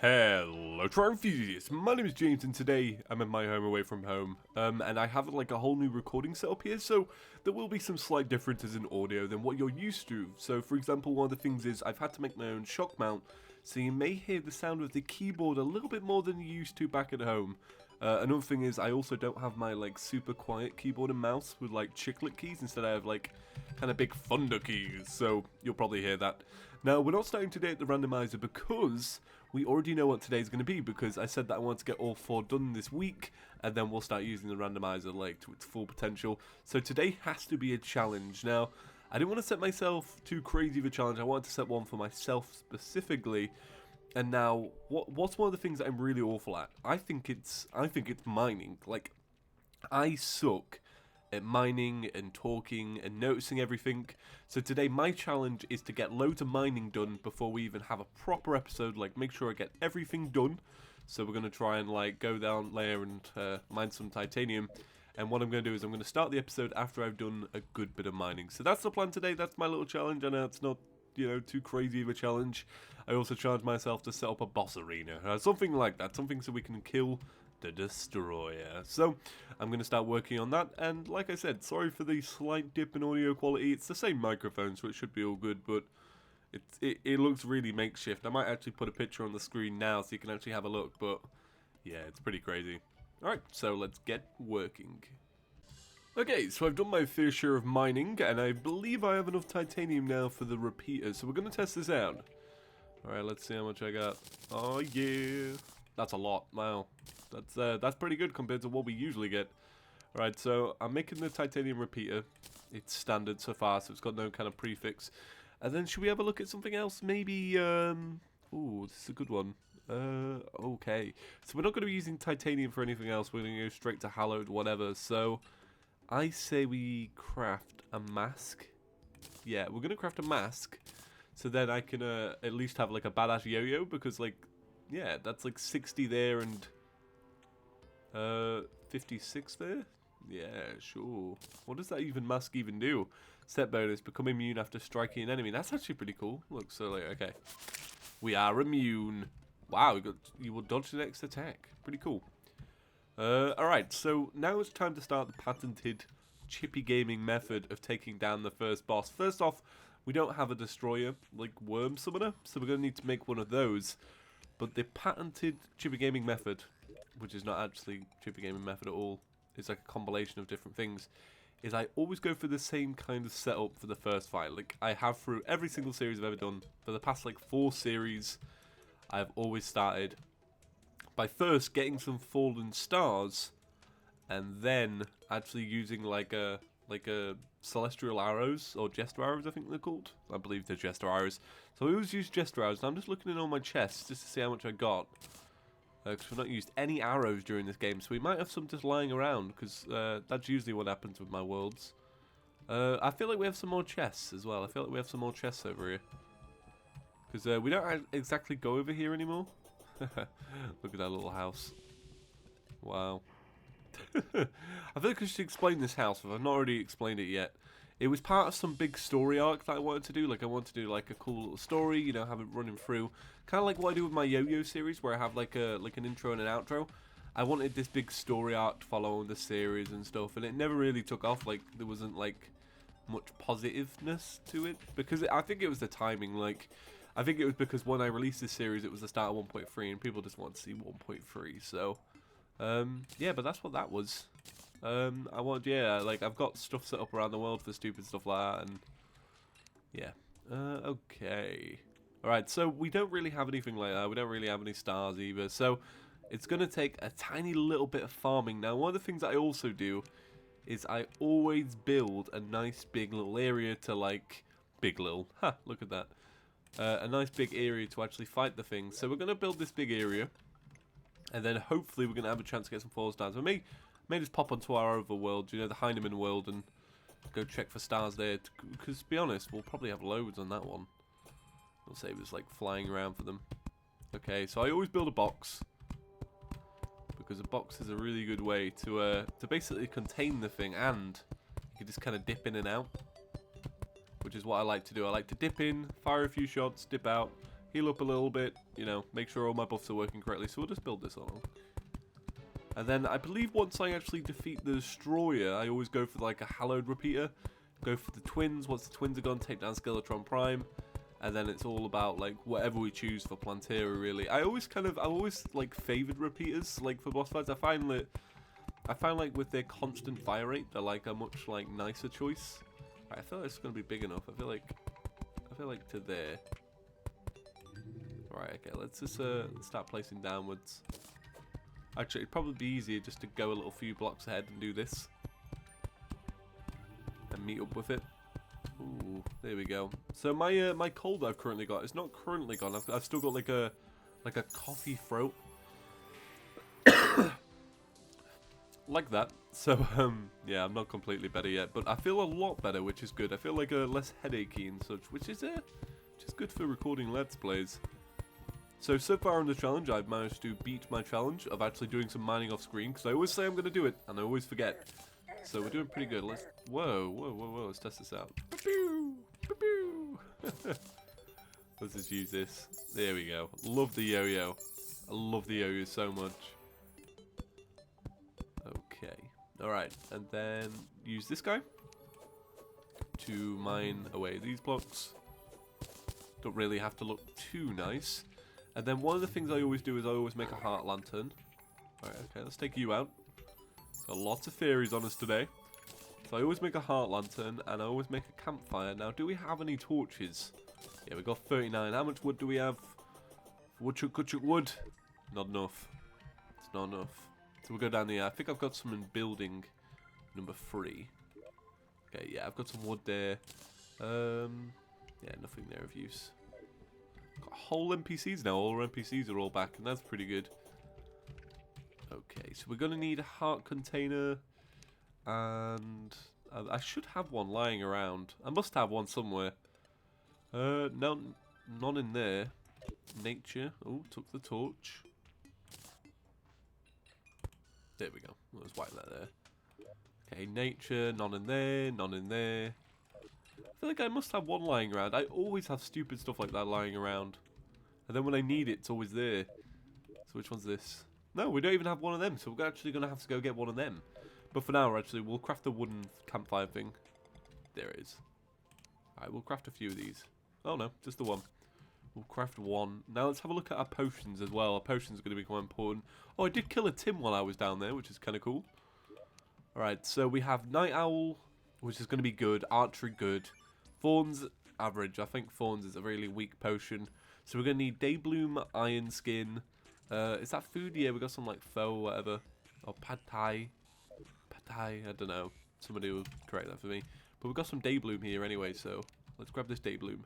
Hello Terraria enthusiasts, my name is James and today I'm in my home away from home and I have like a whole new recording setup here, so there will be some slight differences in audio than what you're used to. So for example, one of the things is I've had to make my own shock mount, so you may hear the sound of the keyboard a little bit more than you used to back at home. Another thing is I also don't have my like super quiet keyboard and mouse with like chiclet keys, instead I have like kind of big thunder keys, so you'll probably hear that. Now we're not starting today at the randomizer because we already know what today's going to be, because I said that I want to get all 4 done this week and then we'll start using the randomizer like to its full potential. So today has to be a challenge. Now I didn't want to set myself too crazy of a challenge, I wanted to set one for myself specifically. And now, what's one of the things that I'm really awful at? I think it's mining. Like, I suck at mining and talking and noticing everything. So today, my challenge is to get loads of mining done before we even have a proper episode. Like, make sure I get everything done. So we're gonna try and like go down there and mine some titanium. And what I'm going to do is I'm going to start the episode after I've done a good bit of mining. So that's the plan today. That's my little challenge. I know it's not, you know, too crazy of a challenge. I also challenged myself to set up a boss arena, something like that, something so we can kill the destroyer. So I'm going to start working on that, and like I said, sorry for the slight dip in audio quality. It's the same microphone, so it should be all good, but it looks really makeshift. I might actually put a picture on the screen now so you can actually have a look, but yeah, it's pretty crazy. Alright, so let's get working. Okay, so I've done my fair share of mining, and I believe I have enough titanium now for the repeater, so we're going to test this out. Alright, let's see how much I got. Oh yeah, that's a lot. Wow, that's pretty good compared to what we usually get. Alright, so I'm making the titanium repeater. It's standard so far, so it's got no kind of prefix. And then should we have a look at something else? Maybe, ooh, this is a good one. Okay, so we're not going to be using titanium for anything else. We're going to go straight to hallowed whatever, so I say we craft a mask. Yeah, we're going to craft a mask. So then I can at least have like a badass yo-yo, because like, yeah, that's like 60 there and 56 there? Yeah, sure. What does that even mask even do? Set bonus, become immune after striking an enemy. That's actually pretty cool. Look, so like, okay. We are immune. Wow, you will dodge the next attack. Pretty cool. Alright, so now it's time to start the patented chippy gaming method of taking down the first boss. First off, we don't have a destroyer, like worm summoner, so we're going to need to make one of those. But the patented chippy gaming method, which is not actually chippy gaming method at all, it's like a combination of different things, is I always go for the same kind of setup for the first fight. Like I have through every single series I've ever done. For the past like 4 series, I've always started by first getting some fallen stars, and then actually using like a celestial arrows, or jester arrows I think they're called. I believe they're jester arrows. So I always use jester arrows, and I'm just looking in all my chests just to see how much I got. Because we've not used any arrows during this game, so we might have some just lying around, because that's usually what happens with my worlds. I feel like we have some more chests as well. I feel like we have some more chests over here. Because we don't exactly go over here anymore. Look at that little house. Wow. I feel like I should explain this house if I've not already explained it yet. It was part of some big story arc that I wanted to do. Like I wanted to do like a cool little story, you know, have it running through. Kind of like what I do with my yo-yo series, where I have like an intro and an outro. I wanted this big story arc to follow the series and stuff, and it never really took off. Like there wasn't like much positiveness to it, because I think it was the timing. Like I think it was because when I released this series, it was the start of 1.3, and people just wanted to see 1.3. So yeah, but that's what that was. I've got stuff set up around the world for stupid stuff like that, and yeah. Okay. Alright, so we don't really have anything like that. We don't really have any stars either, so it's going to take a tiny little bit of farming. Now, one of the things that I also do is I always build a nice big little area to, like, look at that. A nice big area to actually fight the things. So we're going to build this big area, and then hopefully we're going to have a chance to get some fallen stars. We may just pop onto our other world, you know, the Heinemann world, and go check for stars there. Because to be honest, we'll probably have loads on that one. We'll save us like flying around for them. Okay, so I always build a box, because a box is a really good way to basically contain the thing, and you can just kind of dip in and out, which is what I like to do. I like to dip in, fire a few shots, dip out, heal up a little bit, you know, make sure all my buffs are working correctly. So we'll just build this on. And then I believe once I actually defeat the Destroyer, I always go for like a Hallowed Repeater. Go for the twins. Once the twins are gone, take down Skeletron Prime. And then it's all about like whatever we choose for Plantera, really. I always like favoured repeaters like for boss fights. I find like with their constant fire rate, they're like a much like nicer choice. Right, I feel like it's gonna be big enough. I feel like to there. Right, okay, let's just start placing downwards. Actually, it'd probably be easier just to go a little few blocks ahead and do this. And meet up with it. Ooh, there we go. So my my cold I've currently got is not currently gone. I've still got like a coffee throat. Like that. So yeah, I'm not completely better yet, but I feel a lot better, which is good. I feel like less headachy and such, which is good for recording Let's Plays. So far on the challenge, I've managed to beat my challenge of actually doing some mining off screen, because I always say I'm going to do it, and I always forget. So we're doing pretty good. Let's... Whoa. Let's test this out. Let's just use this. There we go. Love the yo-yo. I love the yo-yo so much. Okay. Alright. And then use this guy to mine away these blocks. Don't really have to look too nice. And then one of the things I always do is I always make a heart lantern. Alright, okay, let's take you out. Got lots of fairies on us today. So I always make a heart lantern and I always make a campfire. Now, do we have any torches? Yeah, we got 39. How much wood do we have? Wood. Not enough. It's not enough. So we'll go down here. I think I've got some in building number 3. Okay, yeah, I've got some wood there. Yeah, nothing there of use. Got whole NPCs now. All our NPCs are all back, and that's pretty good. Okay, so we're going to need a heart container, and I should have one lying around. I must have one somewhere. No, none in there. Nature. Oh, took the torch. There we go. Let's wipe that there. Okay, nature, none in there, none in there. I feel like I must have one lying around. I always have stupid stuff like that lying around. And then when I need it, it's always there. So which one's this? No, we don't even have one of them, so we're actually going to have to go get one of them. But for now, actually, we'll craft the wooden campfire thing. There it is. Alright, we'll craft a few of these. Oh no, just the one. We'll craft one. Now let's have a look at our potions as well. Our potions are going to be quite important. Oh, I did kill a Tim while I was down there, which is kind of cool. Alright, so we have Night Owl, which is going to be good. Archery, good. Thorns, average. I think Thorns is a really weak potion. So we're going to need Daybloom, Iron Skin. Is that food? Yeah, we got some like pho or whatever. Or Pad Thai. Pad Thai, I don't know. Somebody will correct that for me. But we've got some Daybloom here anyway, so let's grab this Daybloom.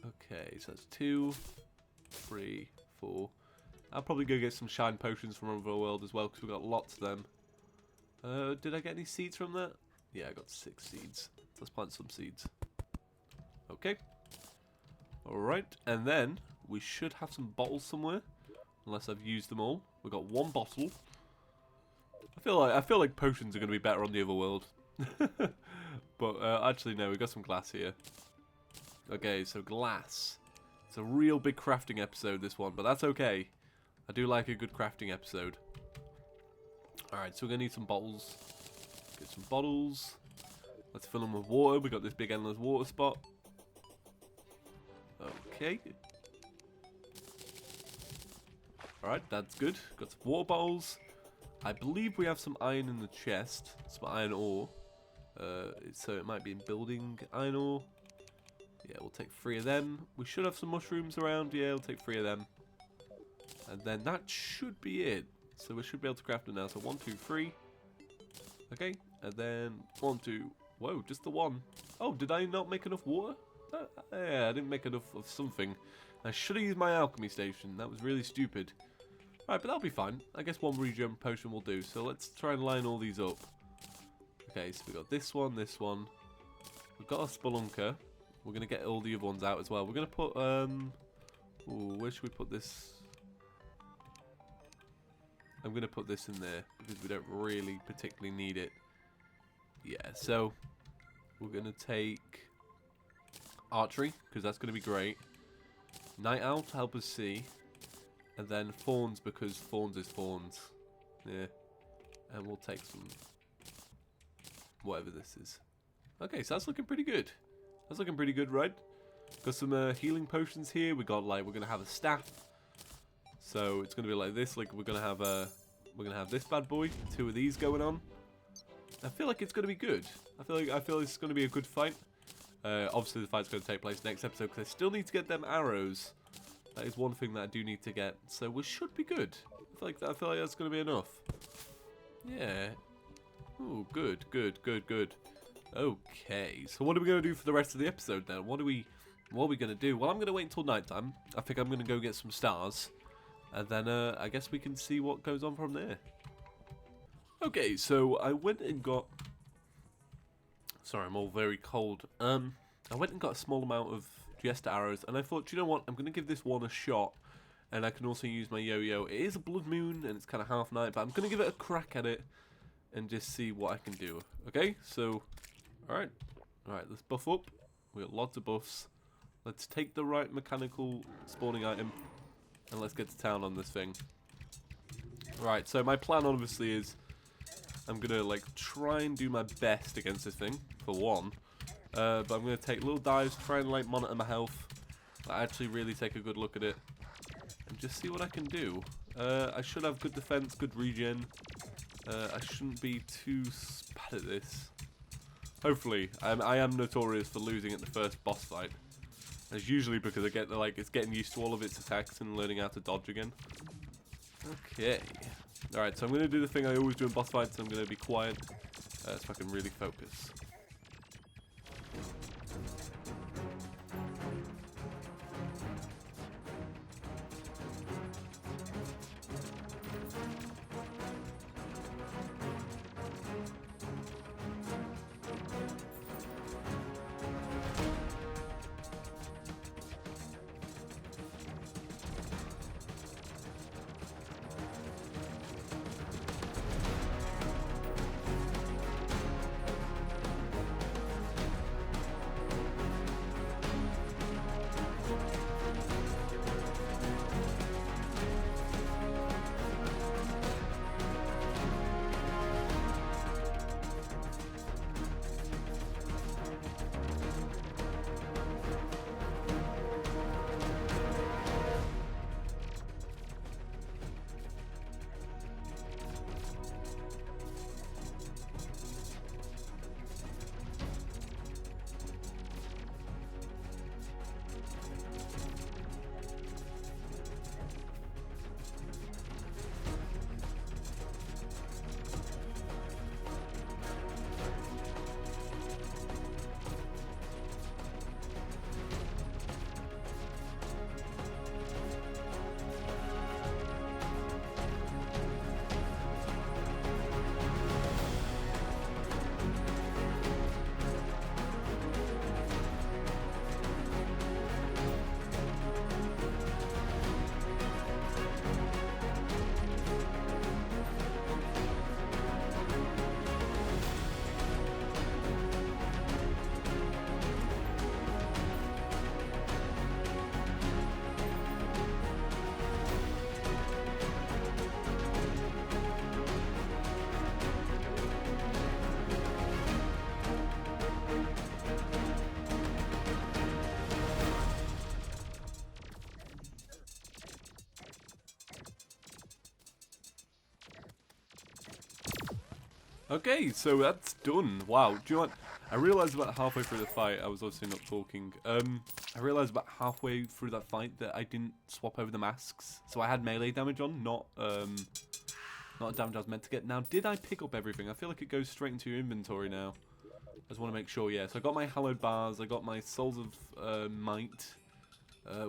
Okay, so that's 2, 3, 4. I'll probably go get some shine potions from Overworld as well, because we've got lots of them. Did I get any seeds from that? Yeah, I got 6 seeds. Let's plant some seeds. Okay. Alright, and then we should have some bottles somewhere, unless I've used them all. We've got 1 bottle. I feel like potions are going to be better on the Overworld. But actually no, we've got some glass here. Okay, so glass. It's a real big crafting episode, this one, but that's okay. I do like a good crafting episode. Alright, so we're going to need some bottles. Get some bottles. Let's fill them with water. We got this big endless water spot. Okay. Alright, that's good. Got some water bottles. I believe we have some iron in the chest. Some iron ore. So it might be in building iron ore. Yeah, we'll take 3 of them. We should have some mushrooms around. Yeah, we'll take 3 of them. And then that should be it. So we should be able to craft it now. So 1, 2, 3. Okay. And then 1, 2. Whoa, just the 1. Oh, did I not make enough water? Yeah, I didn't make enough of something. I should have used my alchemy station. That was really stupid. Alright, but that'll be fine. I guess 1 regen potion will do. So let's try and line all these up. Okay, so we got this one, this one. We've got our spelunker. We're going to get all the other ones out as well. We're going to put, ooh, where should we put this? I'm going to put this in there because we don't really particularly need it. Yeah, so we're going to take archery, because that's going to be great. Night owl to help us see. And then fawns, because fawns is fawns. Yeah. And we'll take some... whatever this is. Okay, so that's looking pretty good. That's looking pretty good, right? Got some healing potions here. We got like, we're going to have a staff. So it's going to be like this. Like we're going to have this bad boy. 2 of these going on. I feel like it's going to be good. I feel it's going to be a good fight. Obviously the fight's going to take place next episode because I still need to get them arrows. That is one thing that I do need to get. So we should be good. I feel like that's going to be enough. Yeah. Ooh, good. Okay, so what are we going to do for the rest of the episode then? What are we going to do? Well, I'm going to wait until nighttime. I think I'm going to go get some stars. And then I guess we can see what goes on from there. Okay, so I went and got... Sorry, I'm all very cold. I went and got a small amount of Jester arrows. And I thought, you know what? I'm going to give this one a shot. And I can also use my yo-yo. It is a blood moon and it's kind of half night. But I'm going to give it a crack at it. And just see what I can do. Okay, so... Alright, let's buff up. We got lots of buffs. Let's take the right mechanical spawning item. And let's get to town on this thing. Right, so my plan obviously is... I'm gonna like try and do my best against this thing, for one. But I'm gonna take little dives, try and like monitor my health. Actually really take a good look at it. And just see what I can do. I should have good defense, good regen. I shouldn't be too bad at this. Hopefully. I am notorious for losing at the first boss fight. It's usually because I get it's getting used to all of its attacks and learning how to dodge again. Okay. Alright, so I'm going to do the thing I always do in boss fights. I'm going to be quiet so I can really focus. Okay, so that's done. Wow, do you know what? I realised about halfway through the fight, I was obviously not talking. I realised about halfway through that fight that I didn't swap over the masks. So I had melee damage on, not damage I was meant to get. Now, did I pick up everything? I feel like it goes straight into your inventory now. I just want to make sure, yeah. So I got my hallowed bars, I got my souls of might.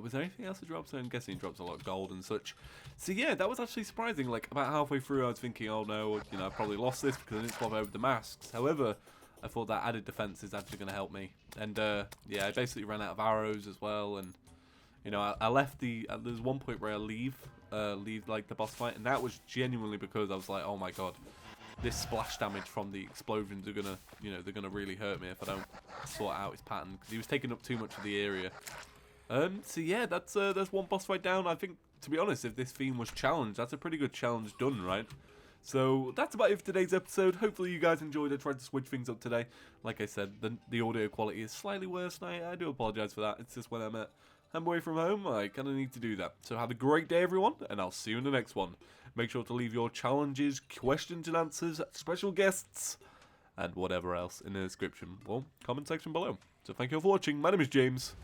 Was there anything else that dropped? So I'm guessing it drops a lot of gold and such. So yeah, that was actually surprising. Like about halfway through I was thinking, oh no, you know, I probably lost this because I didn't swap over the masks. However, I thought that added defense is actually going to help me. And yeah, I basically ran out of arrows as well. And you know, I left the, there's one point where I leave like the boss fight. And that was genuinely because I was like, oh my god. this splash damage from the explosions are gonna, you know, they're gonna really hurt me if I don't sort out his pattern, because he was taking up too much of the area. So yeah, that's one boss fight down. I think, to be honest, if this theme was challenged, that's a pretty good challenge done, right? So that's about it for today's episode. Hopefully you guys enjoyed. I tried to switch things up today. Like I said, the audio quality is slightly worse, and I do apologise for that. It's just when I'm away from home, I kind of need to do that. So have a great day, everyone, and I'll see you in the next one. Make sure to leave your challenges, questions and answers, special guests, and whatever else in the description or comment section below. So thank you all for watching. My name is James.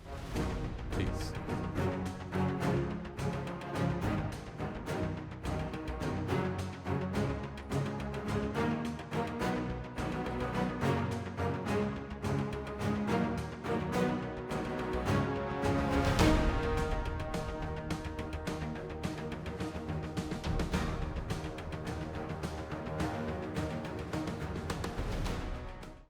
Peace.